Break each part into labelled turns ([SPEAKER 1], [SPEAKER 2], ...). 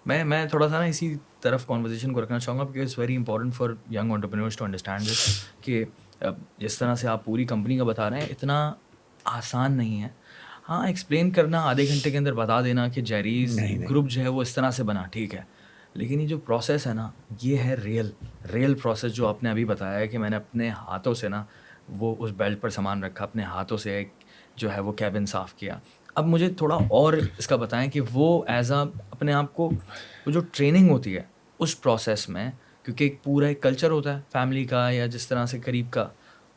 [SPEAKER 1] میں تھوڑا سا نا اسی طرف کانورزیشن کو رکھنا چاہوں گا، کیونکہ it's very important for young entrepreneurs to understand this کہ جس طرح سے آپ پوری کمپنی کا بتا رہے ہیں اتنا آسان نہیں ہے. ہاں ایکسپلین کرنا آدھے گھنٹے کے اندر بتا دینا کہ جیریز
[SPEAKER 2] نہیں نہیں
[SPEAKER 1] گروپ جو ہے وہ اس طرح سے بنا، ٹھیک ہے، لیکن یہ جو پروسیس ہے نا یہ ہے ریئل پروسیس جو آپ نے ابھی بتایا ہے کہ میں نے اپنے ہاتھوں سے نا وہ اس بیلٹ پر سامان رکھا، اپنے ہاتھوں سے ایک جو ہے وہ کیبن صاف کیا. اب مجھے تھوڑا اور اس کا بتائیں کہ وہ ایز اے اپنے آپ کو وہ جو ٹریننگ ہوتی ہے اس پروسیس میں، کیونکہ ایک پورا ایک کلچر ہوتا ہے فیملی کا یا جس طرح سے قریب کا،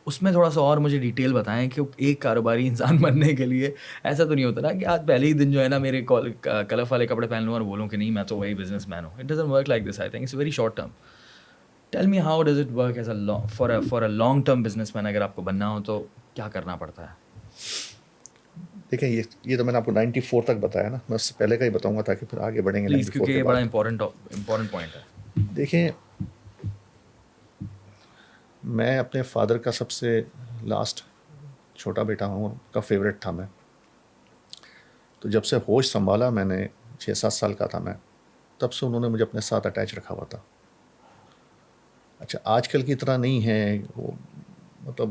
[SPEAKER 1] اس میں تھوڑا سا اور مجھے ڈیٹیل بتائیں کہ ایک کاروباری انسان بننے کے لیے ایسا تو نہیں ہوتا نا کہ آج پہلے ہی دن جو ہے نا میرے کلف والے کپڑے پہن لوں اور بولوں کہ نہیں میں تو وہی بزنس مین ہوں. It doesn't work like this. I think it's very short term. Tell me how does it work as for a long term businessman. اگر آپ کو بننا ہو تو کیا کرنا پڑتا ہے؟
[SPEAKER 2] دیکھیں یہ تو میں نے آپ کو 94 تک بتایا نا، میں اس سے پہلے کا ہی بتاؤں گا تاکہ پھر آگے بڑھیں گے
[SPEAKER 1] پلیز،
[SPEAKER 2] 94
[SPEAKER 1] کیونکہ
[SPEAKER 2] کے
[SPEAKER 1] یہ بڑا
[SPEAKER 2] بعد.
[SPEAKER 1] امپورٹنٹ پوائنٹ ہے.
[SPEAKER 2] دیکھیں میں اپنے فادر کا سب سے لاسٹ چھوٹا بیٹا ہوں، ان کا فیوریٹ تھا میں. تو جب سے ہوش سنبھالا میں نے 6-7 سال کا تھا میں، تب سے انہوں نے مجھے اپنے ساتھ اٹیچ رکھا ہوا تھا. اچھا آج کل کی طرح نہیں ہے وہ، مطلب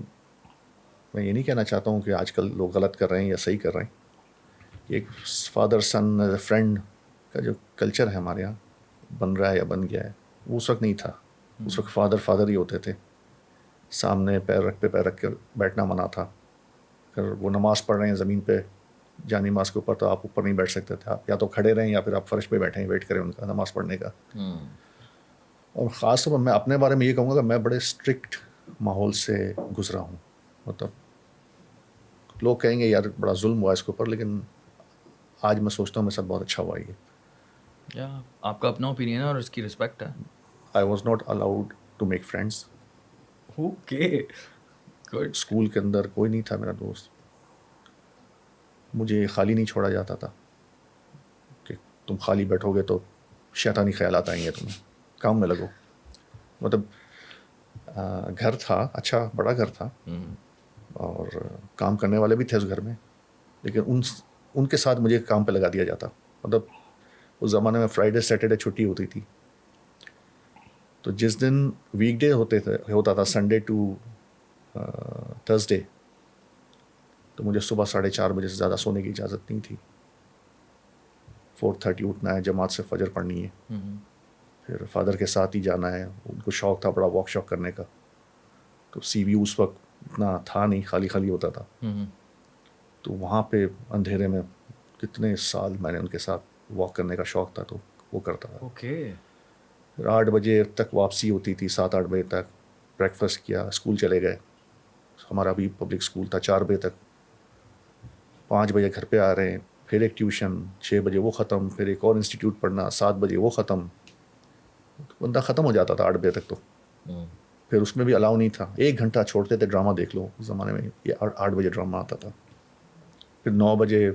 [SPEAKER 2] میں یہ نہیں کہنا چاہتا ہوں کہ آج کل لوگ غلط کر رہے ہیں یا صحیح کر رہے ہیں. ایک father son as a friend کا جو کلچر ہے ہمارے یہاں بن رہا ہے یا بن گیا ہے، وہ اس وقت نہیں تھا. اس وقت فادر ہی ہوتے تھے، سامنے پیر رکھ کے بیٹھنا منع تھا. اگر وہ نماز پڑھ رہے ہیں زمین پہ جانی نماز کے اوپر، تو آپ اوپر نہیں بیٹھ سکتے تھے. آپ یا تو کھڑے رہیں یا پھر آپ فرش پہ بیٹھیں، ویٹ کریں ان کا نماز پڑھنے کا. اور خاص طور پر میں اپنے بارے میں یہ کہوں گا کہ میں بڑے اسٹرکٹ ماحول سے گزرا ہوں. مطلب لوگ کہیں گے یار بڑا ظلم ہوا اس کے اوپر، لیکن آج میں سوچتا ہوں میرے ساتھ بہت اچھا ہوا یہ.
[SPEAKER 1] یا آپ کا اپنا اوپینین ہے اور اس کی رسپیکٹ ہے.
[SPEAKER 2] I was not allowed to make friends.
[SPEAKER 1] Okay good.
[SPEAKER 2] School کے اندر کوئی نہیں تھا میرا دوست. مجھے خالی نہیں چھوڑا جاتا تھا کہ تم خالی بیٹھو گے تو شیطانی خیالات آئیں گے تمہیں، کام میں لگو. مطلب گھر تھا، اچھا بڑا گھر تھا اور کام کرنے والے بھی تھے اس گھر میں، لیکن ان کے ساتھ مجھے کام پہ لگا دیا جاتا. مطلب اس زمانے میں فرائیڈے سیٹرڈے چھٹی ہوتی تھی، تو جس دن ویک ڈے ہوتا تھا سنڈے ٹو تھرسڈے، تو مجھے صبح 4:30 بجے سے زیادہ سونے کی اجازت نہیں تھی. 4:30 اٹھنا ہے، جماعت سے فجر پڑھنی ہے، پھر فادر کے ساتھ ہی جانا ہے. ان کو شوق تھا بڑا واک شاک کرنے کا، تو سی وی اس وقت اتنا تھا نہیں، خالی ہوتا تھا. تو وہاں پہ اندھیرے میں کتنے سال میں نے ان کے ساتھ واک کرنے کا شوق تھا تو وہ کرتا تھا.
[SPEAKER 1] اوکے.
[SPEAKER 2] پھر 8 بجے تک واپسی ہوتی تھی، 7-8 بجے تک بریکفاسٹ کیا، اسکول چلے گئے. ہمارا بھی پبلک اسکول تھا، 4 بجے تک. 5 بجے گھر پہ آ رہے ہیں، پھر ایک ٹیوشن 6 بجے وہ ختم، پھر ایک اور انسٹیٹیوٹ پڑھنا 7 بجے وہ ختم. بندہ ختم ہو جاتا تھا 8 بجے تک. تو پھر اس میں بھی الاؤ نہیں تھا، 1 گھنٹہ چھوڑتے تھے ڈرامہ دیکھ لو. اس زمانے میں یہ 8 بجے ڈرامہ آتا تھا. پھر 9 بجے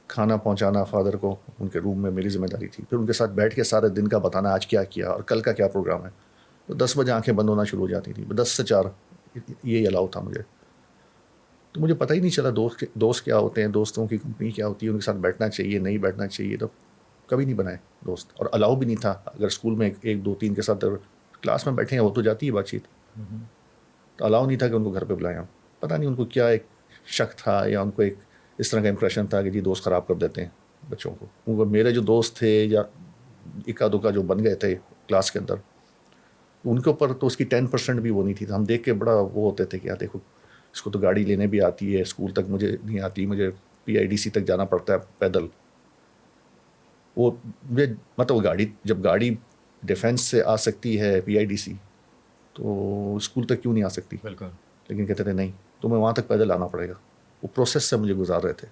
[SPEAKER 2] کھانا پہنچانا فادر کو ان کے روم میں میری ذمہ داری تھی. پھر ان کے ساتھ بیٹھ کے سارے دن کا بتانا آج کیا کیا اور کل کا کیا پروگرام ہے. تو 10 بجے آنکھیں بند ہونا شروع ہو جاتی تھیں. 10 سے 4 یہی الاؤ تھا مجھے. تو مجھے پتہ ہی نہیں چلا دوست کیا ہوتے ہیں، دوستوں کی کمپنی کیا ہوتی ہے، ان کے ساتھ بیٹھنا چاہیے نہیں بیٹھنا چاہیے. تو کبھی نہیں بنائے دوست، اور الاؤ بھی نہیں تھا. اگر اسکول میں 1 2 3 کے ساتھ کلاس میں بیٹھے ہیں وہ تو جاتی ہے بات چیت، تو الاؤ نہیں تھا کہ ان کو گھر پہ بلائیں. پتہ نہیں ان کو کیا ایک شک تھا یا ان کو ایک اس طرح کا امپریشن تھا کہ جی دوست خراب کر دیتے ہیں بچوں کو. کیونکہ میرے جو دوست تھے یا اکا دکا جو بن گئے تھے کلاس کے اندر، ان کے اوپر تو اس کی 10% بھی وہ نہیں تھی. ہم دیکھ کے بڑا وہ ہوتے تھے کہ یار دیکھو اس کو تو گاڑی لینے بھی آتی ہے، اسکول تک مجھے نہیں آتی، مجھے PIDC تک جانا پڑتا ہے پیدل. وہ مطلب جب گاڑی ڈیفینس سے آ سکتی ہے PIDC، تو اسکول تک کیوں نہیں آ سکتی؟
[SPEAKER 1] بالکل.
[SPEAKER 2] لیکن کہتے تھے نہیں تمہیں وہاں تک پیدل آنا پڑے گا. وہ پروسیس سے مجھے گزار رہے تھے.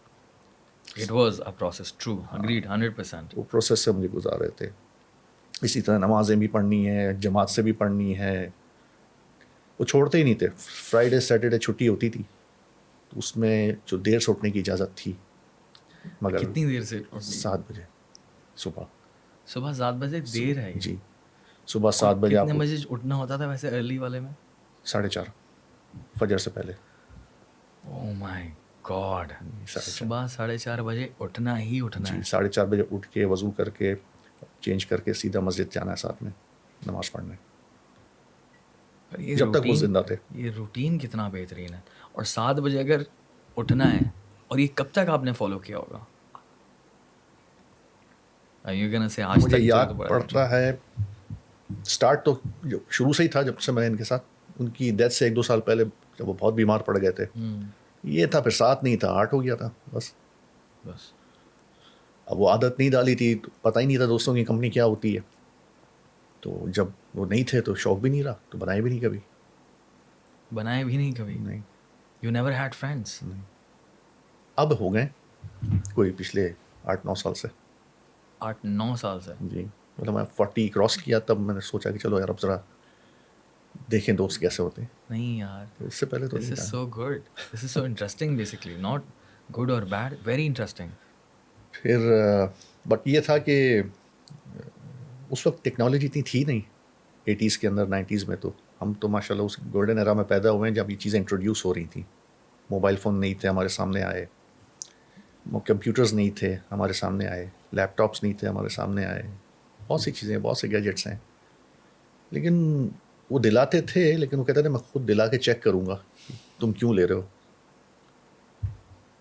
[SPEAKER 1] It was a process. True, agreed 100%.
[SPEAKER 2] وہ پروسیس سے مجھے گزار رہے تھے. اسی طرح نمازیں بھی پڑھنی ہے، جماعت سے بھی پڑھنی ہے. وہ چھوڑتے ہی نہیں تھے. فرائیڈے سیٹرڈے چھٹی ہوتی تھی تو اس میں جو دیر سے اٹھنے کی اجازت تھی، مگر
[SPEAKER 1] کتنی دیر سے
[SPEAKER 2] 7 بجے صبح.
[SPEAKER 1] صبح 7 بجے دیر ہے یہ.
[SPEAKER 2] جی صبح
[SPEAKER 1] اور
[SPEAKER 2] 7 بجے آپ
[SPEAKER 1] کتنے
[SPEAKER 2] کو
[SPEAKER 1] بجے اٹھنا ہوتا تھا ویسے ارلی والے میں؟
[SPEAKER 2] 4:30 فجر سے پہلے.
[SPEAKER 1] او مائی گاڈ.
[SPEAKER 2] 4:30
[SPEAKER 1] صبح 4:30 بجے اٹھنا ہی اٹھنا
[SPEAKER 2] جی
[SPEAKER 1] ہے.
[SPEAKER 2] 4:30 بجے اٹھ کے وضو کر کے چینج کر کے سیدھا مسجد جانا ہے ساتھ میں نماز پڑھنے،
[SPEAKER 1] پر یہ
[SPEAKER 2] جب تک وہ
[SPEAKER 1] روٹین،
[SPEAKER 2] زندہ تھے.
[SPEAKER 1] یہ روٹین کتنا بہترین ہے. اور 7 بجے اگر اٹھنا ہے، اور یہ کب تک آپ نے فالو کیا ہوگا؟ یہ کہنا سے آج
[SPEAKER 2] مجھے
[SPEAKER 1] تک جو ہے
[SPEAKER 2] یاد
[SPEAKER 1] تو بڑا
[SPEAKER 2] پڑتا ہے اسٹارٹ تو جو شروع سے ہی تھا، جب سے میں ان کے ساتھ، ان کی ڈیتھ سے 1-2 سال پہلے جب وہ بہت بیمار پڑ گئے تھے، یہ تھا. پھر 7 نہیں تھا، 8 ہو گیا تھا بس.
[SPEAKER 1] بس
[SPEAKER 2] اب وہ عادت نہیں ڈالی تھی تو پتہ ہی نہیں تھا دوستوں کی کمپنی کیا ہوتی ہے. تو جب وہ نہیں تھے تو شوق بھی نہیں رہا، تو بنائے بھی نہیں کبھی.
[SPEAKER 1] بنائے بھی نہیں کبھی.
[SPEAKER 2] نہیں
[SPEAKER 1] یو نیور ہیڈ فرینڈس.
[SPEAKER 2] نہیں. اب ہو گئے کوئی پچھلے 8-9 سال سے.
[SPEAKER 1] 8-9 سال سے.
[SPEAKER 2] جی مطلب میں 40 کراس کیا تب میں نے سوچا کہ چلو یار اب ذرا دیکھیں دوست کیسے ہوتے ہیں.
[SPEAKER 1] نہیں یار،
[SPEAKER 2] اس سے پہلے تو
[SPEAKER 1] دس
[SPEAKER 2] نہیں
[SPEAKER 1] از
[SPEAKER 2] تھا.
[SPEAKER 1] So good, this is so interesting. Basically not good اور بیڈ، ویری انٹرسٹنگ.
[SPEAKER 2] پھر بٹ یہ تھا کہ اس وقت ٹیکنالوجی اتنی تھی نہیں 80s کے اندر. 90s میں تو ہم تو ماشاء اللہ اس گولڈن ایرا میں پیدا ہوئے ہیں جب یہ چیزیں انٹروڈیوس ہو رہی تھیں. موبائل فون نہیں تھے ہمارے سامنے آئے، کمپیوٹرز نہیں تھے ہمارے سامنے آئے، لیپ ٹاپس نہیں تھے ہمارے سامنے آئے. بہت سی چیزیں، بہت سے گیجٹس ہیں، لیکن وہ دلاتے تھے. لیکن وہ کہتے تھے میں خود دلا کے چیک کروں گا تم کیوں لے رہے ہو،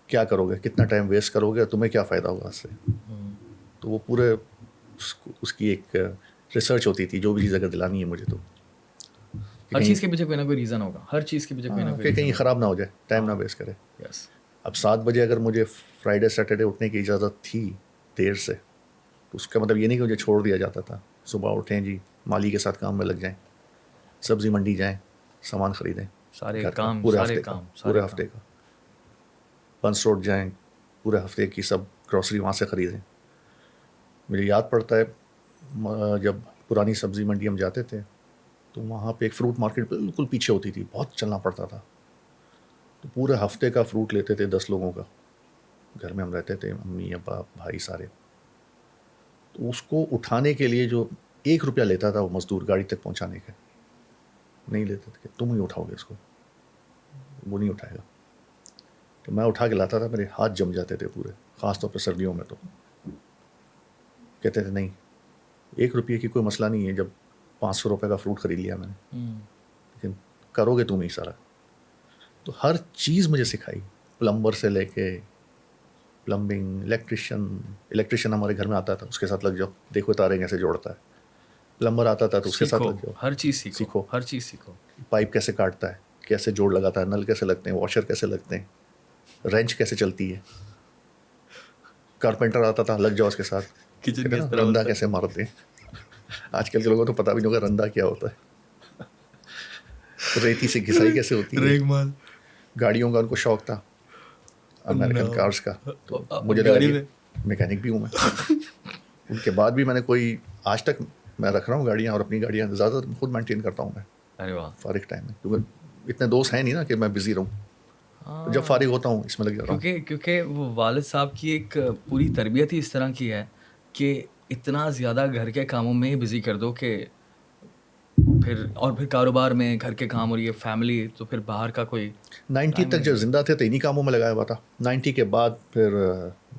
[SPEAKER 2] کیا کرو گے، کتنا ٹائم ویسٹ کرو گے، تمہیں کیا فائدہ ہوگا اس سے. تو وہ پورے اس کی ایک ریسرچ ہوتی تھی، جو بھی چیز اگر دلانی ہے مجھے تو
[SPEAKER 1] ہر چیز کے پیچھے کوئی نہ کوئی ریزن ہوگا، ہر چیز کے پیچھے کوئی نہ کوئی
[SPEAKER 2] کہ
[SPEAKER 1] ریزن
[SPEAKER 2] کہیں
[SPEAKER 1] ہوگا.
[SPEAKER 2] خراب نہ ہو جائے، ٹائم نہ ویسٹ کرے.
[SPEAKER 1] یس.
[SPEAKER 2] اب 7 بجے اگر مجھے فرائیڈے سیٹرڈے اٹھنے کی اجازت تھی دیر سے، تو اس کا مطلب یہ نہیں کہ مجھے چھوڑ دیا جاتا تھا. صبح اٹھیں جی، مالی کے ساتھ کام میں لگ جائیں، سبزی منڈی جائیں، سامان خریدیں
[SPEAKER 1] سارے
[SPEAKER 2] گھر کا
[SPEAKER 1] کام،
[SPEAKER 2] پورے
[SPEAKER 1] سارے
[SPEAKER 2] ہفتے کا،
[SPEAKER 1] کام،
[SPEAKER 2] پورے
[SPEAKER 1] سارے
[SPEAKER 2] ہفتے
[SPEAKER 1] کام.
[SPEAKER 2] کا. بنس روڈ جائیں، پورے ہفتے کی سب گروسری وہاں سے خریدیں. مجھے یاد پڑتا ہے جب پرانی سبزی منڈی ہم جاتے تھے تو وہاں پہ ایک فروٹ مارکیٹ بالکل پیچھے ہوتی تھی، بہت چلنا پڑتا تھا. تو پورے ہفتے کا فروٹ لیتے تھے 10 لوگوں کا. گھر میں ہم رہتے تھے، امی ابا بھائی سارے. تو اس کو اٹھانے کے لیے جو 1 روپیہ لیتا تھا وہ مزدور گاڑی تک پہنچانے کا، نہیں لیتے تھے کہ تم ہی اٹھاؤ گے اس کو، وہ نہیں اٹھائے گا. تو میں اٹھا کے لاتا تھا، میرے ہاتھ جم جاتے تھے پورے، خاص طور پہ سردیوں میں. تو کہتے تھے نہیں 1 روپیے کی کوئی مسئلہ نہیں ہے، جب 500 روپے کا فروٹ خرید لیا میں نے، لیکن کرو گے تم ہی سارا. تو ہر چیز مجھے سکھائی، پلمبر سے لے کے پلمبنگ، الیکٹریشین ہمارے گھر میں آتا تھا، اس کے ساتھ لگ جاؤ، دیکھو تارے کیسے جوڑتا ہے. پلمبر آتا تھا تو اس کے ساتھ
[SPEAKER 1] سیکھو،
[SPEAKER 2] لگ جاؤ،
[SPEAKER 1] ہر چیز سیکھو،
[SPEAKER 2] سیکھو
[SPEAKER 1] ہر چیز سیکھو.
[SPEAKER 2] پائپ کیسے کاٹتا ہے، کیسے جوڑ لگاتا ہے، نل کیسے لگتے ہیں، واشر کیسے لگتے ہیں، رینچ کیسے چلتی ہے. کارپینٹر آتا تھا، لگ جاؤ اس کے ساتھ،
[SPEAKER 1] کچن
[SPEAKER 2] کہتے ہیں
[SPEAKER 1] کس
[SPEAKER 2] نا
[SPEAKER 1] طرح
[SPEAKER 2] رندا
[SPEAKER 1] ہوتا
[SPEAKER 2] کیسے مارتے ہیں. آج کل کے لوگوں کو تو پتہ بھی نہیں ہوگا رندا کیا ہوتا ہے. ریتی سے گھسائی کیسے ہوتی
[SPEAKER 1] ہے،
[SPEAKER 2] ہے.
[SPEAKER 1] ریگ مال.
[SPEAKER 2] گاڑیوں کا ان کو شوق تھا، امریکن کارز کا. تو مجھے لگا
[SPEAKER 1] گاڑی
[SPEAKER 2] کہ
[SPEAKER 1] میں
[SPEAKER 2] میکینک بھی ہوں میں. ان کے بعد بھی میں نے کوئی، آج تک میں رکھ رہا ہوں گاڑیاں، اور اپنی گاڑیاں زیادہ تر خود مینٹین کرتا ہوں میں
[SPEAKER 1] ارے واہ.
[SPEAKER 2] فارغ ٹائم میں، کیونکہ اتنے دوست ہیں نہیں نا کہ میں بزی رہوں. تو جب فارغ ہوتا ہوں اس میں لگ جاتا ہوں.
[SPEAKER 1] کیونکہ وہ والد صاحب کی ایک پوری تربیت ہی اس طرح کی ہے کہ اتنا زیادہ گھر کے کاموں میں ہی بزی کر دو کہ پھر کاروبار میں، گھر کے کام اور یہ فیملی، تو پھر باہر کا کوئی
[SPEAKER 2] 90
[SPEAKER 1] ٹائم ہی
[SPEAKER 2] تک جب
[SPEAKER 1] نہیں.
[SPEAKER 2] زندہ تھے تو انہیں کاموں میں لگایا ہوا تھا. 90 کے بعد پھر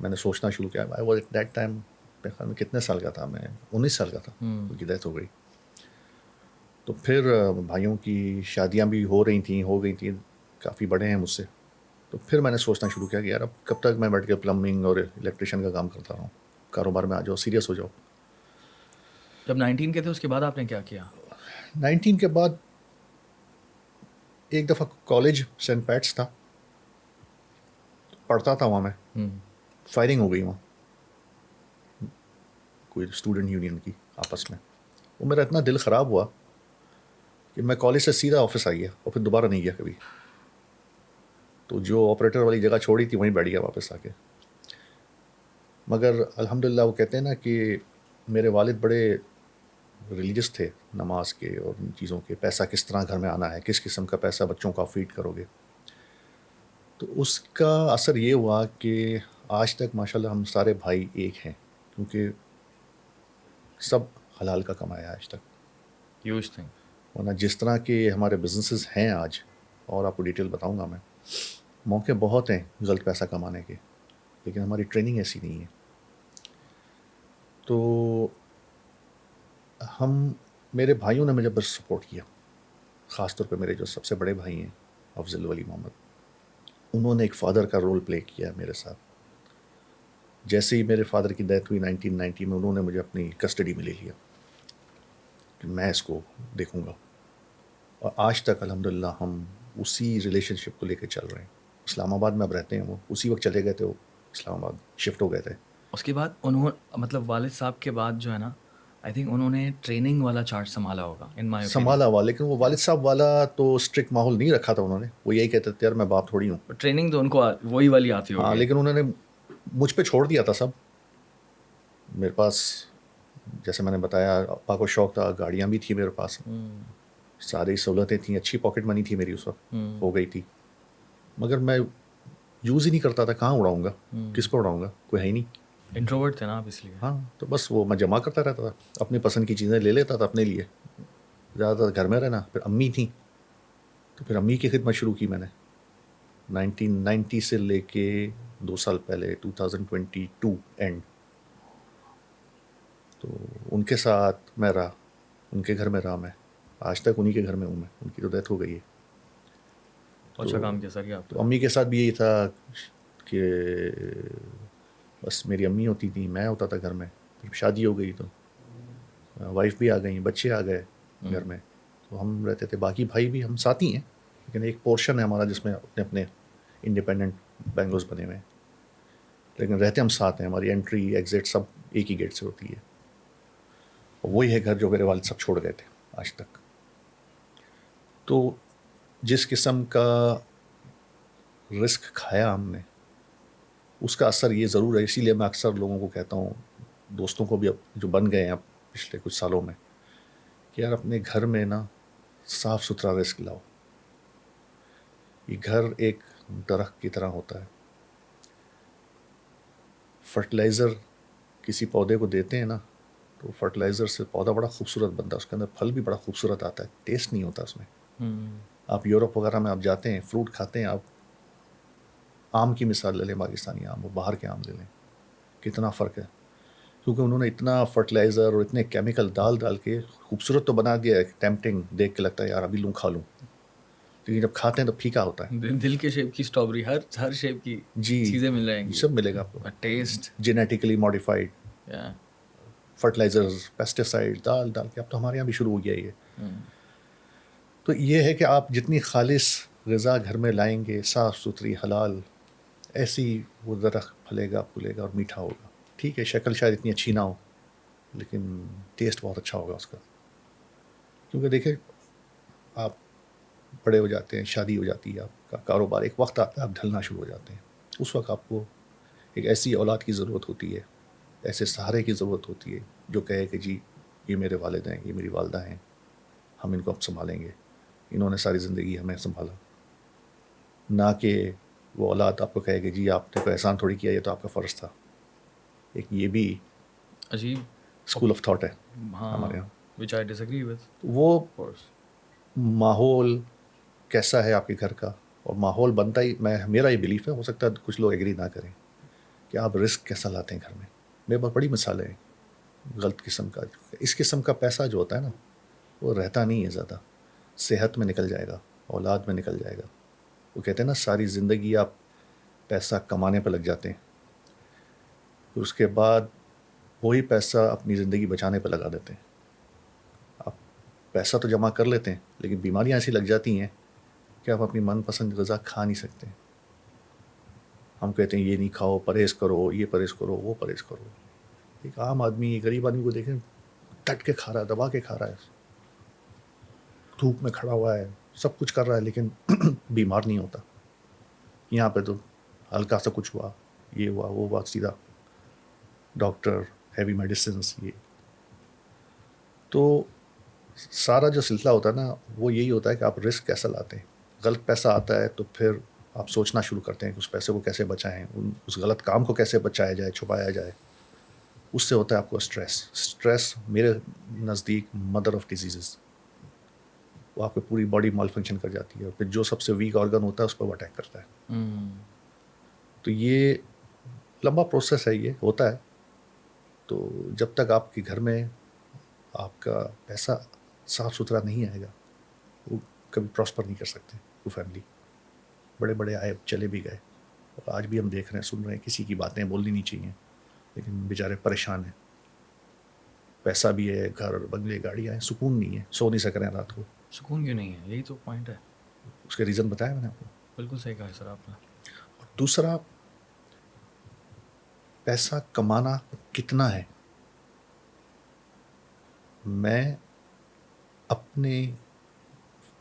[SPEAKER 2] میں نے سوچنا شروع کیا. I was at that time, میرے خیال میں کتنے سال کا تھا میں، 19 سال کا تھا، ان کی ڈیتھ ہو گئی. تو پھر بھائیوں کی شادیاں بھی ہو گئی تھیں، کافی بڑے ہیں مجھ سے. تو پھر میں نے سوچنا شروع کیا کہ یار اب کب تک میں بیٹھ کے پلمبنگ اور الیکٹریشین کا کام کرتا رہوں، کاروبار میں آ جاؤ، سیریس ہو جاؤ.
[SPEAKER 1] جب 19 کے تھے اس کے بعد آپ نے کیا کیا؟
[SPEAKER 2] 19 کے بعد ایک دفعہ کالج سینٹ پیٹس تھا، پڑھتا تھا وہاں میں، فائرنگ ہو گئی وہاں کوئی اسٹوڈنٹ یونین کی آپس میں. وہ میرا اتنا دل خراب ہوا کہ میں کالج سے سیدھا آفس آ گیا اور پھر دوبارہ نہیں گیا کبھی. تو جو آپریٹر والی جگہ چھوڑی تھی وہیں بیٹھ گیا واپس آ کے. مگر الحمدللہ وہ کہتے ہیں نا کہ میرے والد بڑے ریلیجس تھے نماز کے اور ان چیزوں کے، پیسہ کس طرح گھر میں آنا ہے، کس قسم کا پیسہ بچوں کو فیڈ کرو گے. تو اس کا اثر یہ ہوا کہ آج تک ماشاءاللہ ہم سارے بھائی ایک ہیں، کیونکہ سب حلال کا کمایا آج تک.
[SPEAKER 1] Huge thing.
[SPEAKER 2] ورنہ جس طرح کے ہمارے بزنسز ہیں آج، اور آپ کو ڈیٹیل بتاؤں گا میں، موقع بہت ہیں غلط پیسہ کمانے کے، لیکن ہماری ٹریننگ ایسی نہیں ہے. تو میرے بھائیوں نے مجھے بس سپورٹ کیا، خاص طور پہ میرے جو سب سے بڑے بھائی ہیں افضل ولی محمد، انہوں نے ایک فادر کا رول پلے کیا میرے ساتھ. جیسے ہی میرے فادر کی ڈیتھ ہوئی 1990 میں، انہوں نے مجھے اپنی کسٹڈی میں لے لیا کہ میں اس کو دیکھوں گا. اور آج تک الحمدللہ ہم اسی ریلیشن شپ کو لے کے چل رہے ہیں. اسلام آباد میں اب رہتے ہیں، وہ اسی وقت چلے گئے تھے، وہ اسلام آباد شفٹ ہو گئے تھے.
[SPEAKER 1] اس کے بعد انہوں مطلب والد صاحب کے بعد جو ہے نا آئی تھنک انہوں نے ٹریننگ والا چارج سنبھالا ہوگا ان مائی
[SPEAKER 2] سنبھالا ہوا، لیکن وہ والد صاحب والا تو اسٹرکٹ ماحول نہیں رکھا تھا انہوں نے. وہ یہی کہتے تھے یار میں باپ تھوڑی ہوں.
[SPEAKER 1] ٹریننگ تو ان کو وہی والی آتی
[SPEAKER 2] ہاں،
[SPEAKER 1] ہوگی.
[SPEAKER 2] لیکن انہوں نے مجھ پہ چھوڑ دیا تھا سب. میرے پاس جیسے میں نے بتایا ابا کو شوق تھا، گاڑیاں بھی تھیں میرے پاس، ساری سہولتیں تھیں، اچھی پاکٹ منی تھی میری اس وقت ہو گئی تھی، مگر میں یوز ہی نہیں کرتا تھا. کہاں اڑاؤں گا، کس کو اڑاؤں گا، کوئی ہے ہی نہیں.
[SPEAKER 1] انٹروورٹ تھے نا آپ اس لیے.
[SPEAKER 2] ہاں، تو بس وہ میں جمع کرتا رہتا تھا، اپنی پسند کی چیزیں لے لیتا تھا اپنے لیے، زیادہ تر گھر میں رہنا. پھر امی تھیں تو پھر امی کی خدمت شروع کی میں نے 1990 سے لے کے 2 سال پہلے 2022 اینڈ. تو ان کے ساتھ میں رہا، ان کے گھر میں رہا، میں آج تک انہی کے گھر میں ہوں. میں ان کی تو ڈیتھ ہو گئی ہے.
[SPEAKER 1] اچھا کام کیا سر یہ آپ
[SPEAKER 2] تو امی کے ساتھ بھی یہی تھا کہ بس میری امی ہوتی تھیں، میں ہوتا تھا گھر میں. پھر شادی ہو گئی تو وائف بھی آ گئیں، بچے آ گئے گھر میں، تو ہم رہتے تھے. باقی بھائی بھی ہم ساتھ ہی ہیں، لیکن ایک پورشن ہے ہمارا جس میں اپنے اپنے انڈیپینڈنٹ بینگلوز بنے ہوئے ہیں، لیکن رہتے ہم ساتھ ہیں. ہماری انٹری ایگزٹ سب ایک ہی گیٹ سے ہوتی ہے. وہی ہے گھر جو میرے والد صاحب چھوڑ گئے تھے آج تک. تو جس قسم کا رسک کھایا ہم نے، اس کا اثر یہ ضرور ہے. اسی لیے میں اکثر لوگوں کو کہتا ہوں، دوستوں کو بھی اب جو بن گئے ہیں اب پچھلے کچھ سالوں میں، کہ یار اپنے گھر میں نا صاف ستھرا رزق لاؤ. یہ گھر ایک درخت کی طرح ہوتا ہے. فرٹیلائزر کسی پودے کو دیتے ہیں نا، تو فرٹیلائزر سے پودا بڑا خوبصورت بنتا ہے، اس کے اندر پھل بھی بڑا خوبصورت آتا ہے، ٹیسٹ نہیں ہوتا اس میں. آپ یورپ وغیرہ میں آپ جاتے ہیں، فروٹ کھاتے ہیں، آپ آم کی مثال لے لیں، پاکستانی آم اور باہر کے آم لے لیں، کتنا فرق ہے. کیونکہ انہوں نے اتنا فرٹیلائزر اور اتنے کیمیکل ڈال کے خوبصورت تو بنا دیا ہے، ٹیمپٹنگ دیکھ کے لگتا ہے یار ابھی لوں کھا لوں، لیکن جب کھاتے ہیں تو پھیکا ہوتا ہے.
[SPEAKER 1] دل کے شیپ کی اسٹرابری، ہر شیپ کی
[SPEAKER 2] جی،
[SPEAKER 1] چیزیں مل جائیں گی،
[SPEAKER 2] سب ملے گا آپ کو.
[SPEAKER 1] Test
[SPEAKER 2] genetically modified fertilisers, pesticide ڈال کے اب تو ہمارے یہاں بھی شروع ہو گیا یہ. تو یہ ہے کہ آپ جتنی خالص غذا گھر میں لائیں گے، صاف ستھری حلال، ایسی وہ درخت پھلے گا پھولے گا اور میٹھا ہوگا. ٹھیک ہے شکل شاید اتنی اچھی نہ ہو، لیکن ٹیسٹ بہت اچھا ہوگا اس کا. کیونکہ دیکھیں آپ بڑے ہو جاتے ہیں، شادی ہو جاتی ہے، آپ کا کاروبار، ایک وقت آتا ہے آپ ڈھلنا شروع ہو جاتے ہیں. اس وقت آپ کو ایک ایسی اولاد کی ضرورت ہوتی ہے، ایسے سہارے کی ضرورت ہوتی ہے جو کہے کہ جی یہ میرے والد ہیں، یہ میری والدہ ہیں، ہم ان کو اب سنبھالیں گے، انہوں نے ساری زندگی ہمیں سنبھالا. نہ کہ وہ اولاد آپ کو کہے کہ جی آپ نے کوئی احسان تھوڑی کیا، یہ تو آپ کا فرض تھا. ایک یہ بھی
[SPEAKER 1] عجیب
[SPEAKER 2] اسکول آف تھاٹ ہے
[SPEAKER 1] ہاں
[SPEAKER 2] ہمارے یہاں.
[SPEAKER 1] which I disagree with
[SPEAKER 2] وہ
[SPEAKER 1] of course.
[SPEAKER 2] ماحول کیسا ہے آپ کے گھر کا، اور ماحول بنتا ہی، میرا یہ بلیف ہے، ہو سکتا ہے کچھ لوگ ایگری نہ کریں، کہ آپ رزق کیسا لاتے ہیں گھر میں. میرے پاس بڑی مثالیں ہیں غلط قسم کا. اس قسم کا پیسہ جو ہوتا ہے نا وہ رہتا نہیں ہے زیادہ، صحت میں نکل جائے گا، اولاد میں نکل جائے گا. وہ کہتے ہیں نا ساری زندگی آپ پیسہ کمانے پہ لگ جاتے ہیں، پھر اس کے بعد وہی پیسہ اپنی زندگی بچانے پہ لگا دیتے ہیں. آپ پیسہ تو جمع کر لیتے ہیں، لیکن بیماریاں ایسی لگ جاتی ہیں کہ آپ اپنی من پسند غذا کھا نہیں سکتے. ہم کہتے ہیں یہ نہیں کھاؤ، پرہیز کرو، یہ پرہیز کرو، وہ پرہیز کرو. ایک عام آدمی، غریب آدمی کو دیکھیں، ڈٹ کے کھا رہا ہے، دبا کے کھا رہا ہے، دھوپ میں کھڑا ہوا ہے، سب کچھ کر رہا ہے، لیکن بیمار نہیں ہوتا. یہاں پہ تو ہلکا سا کچھ ہوا، یہ ہوا وہ ہوا، سیدھا ڈاکٹر، ہیوی میڈیسنس. یہ تو سارا جو سلسلہ ہوتا ہے نا وہ یہی ہوتا ہے کہ آپ رسک کیسا لاتے ہیں. غلط پیسہ آتا ہے تو پھر آپ سوچنا شروع کرتے ہیں کہ اس پیسے کو کیسے بچائیں، اس غلط کام کو کیسے بچایا جائے، چھپایا جائے. اس سے ہوتا ہے آپ کو اسٹریس میرے نزدیک مدر آف ڈیزیزز. وہ آپ کی پوری باڈی مال فنکشن کر جاتی ہے، اور پھر جو سب سے ویک آرگن ہوتا ہے اس پر وہ اٹیک کرتا ہے. تو یہ لمبا پروسیس ہے، یہ ہوتا ہے. تو جب تک آپ کے گھر میں آپ کا پیسہ صاف ستھرا نہیں آئے گا وہ کبھی پراسپر نہیں کر سکتے. وہ فیملی بڑے بڑے آئے چلے بھی گئے, اور آج بھی ہم دیکھ رہے ہیں سن رہے ہیں کسی کی باتیں بولنی نہیں چاہیے, لیکن بیچارے پریشان ہیں. پیسہ بھی ہے, گھر بنگلے گاڑیاں ہیں, سکون نہیں ہے, سو نہیں سک رہے ہیں رات کو.
[SPEAKER 1] سکون کیوں نہیں ہے, یہی تو پوائنٹ ہے.
[SPEAKER 2] اس کے ریزن بتایا میں نے آپ کو.
[SPEAKER 1] بالکل صحیح کہا ہے سر آپ نے.
[SPEAKER 2] اور دوسرا, پیسہ کمانا کتنا ہے, میں اپنے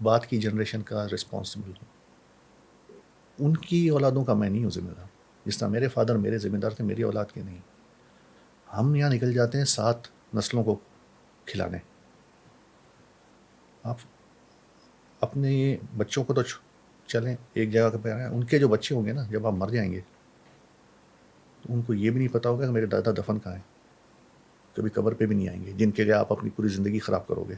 [SPEAKER 2] بعد کی جنریشن کا رسپانسبل ہوں. ان کی اولادوں کا میں نہیں ہوں ذمہ دار. جس طرح میرے فادر میرے ذمہ دار تھے, میری اولاد کے نہیں. ہم یہاں نکل جاتے ہیں 7 نسلوں کو کھلانے. آپ اپنے بچوں کو تو چلیں ایک جگہ پہ آئیں, ان کے جو بچے ہوں گے نا, جب آپ مر جائیں گے تو ان کو یہ بھی نہیں پتا ہوگا کہ میرے دادا دفن کہاں ہیں. کبھی قبر پہ بھی نہیں آئیں گے, جن کے لیے آپ اپنی پوری زندگی خراب کرو گے.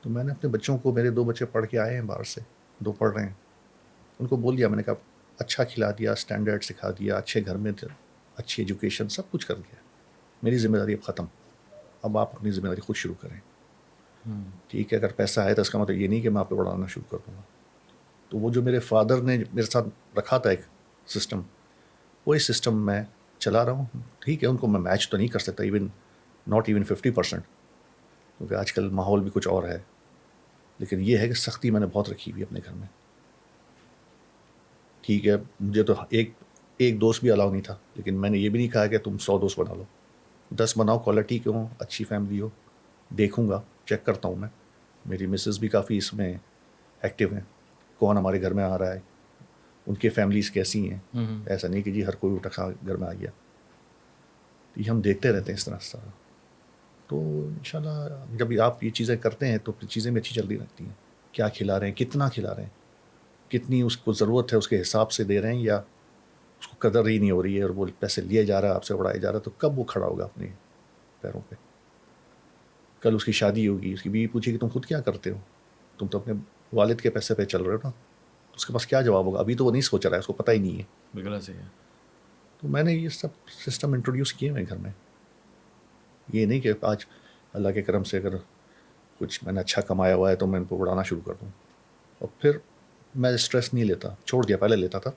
[SPEAKER 2] تو میں نے اپنے بچوں کو, میرے 2 بچے پڑھ کے آئے ہیں باہر سے, 2 پڑھ رہے ہیں, ان کو بول دیا, میں نے کہا اچھا کھلا دیا, اسٹینڈرڈ سکھا دیا, اچھے گھر میں اچھی ایجوکیشن, سب کچھ کر دیا. میری ذمہ داری اب ختم. اب آپ اپنی ذمہ داری خود شروع کریں. ٹھیک ہے, اگر پیسہ آئے تو اس کا مطلب یہ نہیں کہ میں آپ پہ پڑھانا شروع کر دوں گا. تو وہ جو میرے فادر نے میرے ساتھ رکھا تھا ایک سسٹم, وہی سسٹم میں چلا رہا ہوں. ٹھیک ہے, ان کو میں میچ تو نہیں کر سکتا, ناٹ ایون 50%, کیونکہ آج کل ماحول بھی کچھ اور ہے. لیکن یہ ہے کہ سختی میں نے بہت رکھی ہوئی اپنے گھر میں. ٹھیک ہے, مجھے تو ایک دوست بھی الاؤ نہیں تھا, لیکن میں نے یہ بھی نہیں کہا کہ تم 100 دوست بنا لو. 10 بناؤ, کوالٹی کے ہوں, اچھی فیملی ہو. دیکھوں گا, چیک کرتا ہوں میں. میری مسز بھی کافی اس میں ایکٹیو ہیں, کون ہمارے گھر میں آ رہا ہے, ان کی فیملیز کیسی ہیں. ایسا نہیں کہ جی ہر کوئی اٹھا گھر میں آ گیا. یہ ہم دیکھتے رہتے ہیں اس طرح. تو انشاءاللہ جب آپ یہ چیزیں کرتے ہیں تو چیزیں بھی اچھی چل رہی رہتی ہیں. کیا کھلا رہے ہیں, کتنا کھلا رہے ہیں, کتنی اس کو ضرورت ہے اس کے حساب سے دے رہے ہیں, یا اس کو قدر ہی نہیں ہو رہی ہے اور وہ پیسے لیے جا رہا ہے, آپ سے اڑائے جا رہا ہے. تو کب وہ کھڑا ہوگا اپنے پیروں پہ؟ کل اس کی شادی ہوگی, اس کی بیوی پوچھے کہ تم خود کیا کرتے ہو, تم تو اپنے والد کے پیسے پہ چل رہے ہو نا. اس کے پاس کیا جواب ہوگا؟ ابھی تو وہ نہیں سوچ رہا ہے, اس کو پتہ ہی نہیں ہے.
[SPEAKER 1] بالکل صحیح ہے.
[SPEAKER 2] تو میں نے یہ سب سسٹم انٹروڈیوس کیے ہوئے گھر میں. یہ نہیں کہ آج اللہ کے کرم سے اگر کچھ میں نے اچھا کمایا ہوا ہے تو میں ان کو اڑانا شروع کر دوں. اور پھر میں اسٹریس نہیں لیتا, چھوڑ دیا, پہلے لیتا تھا.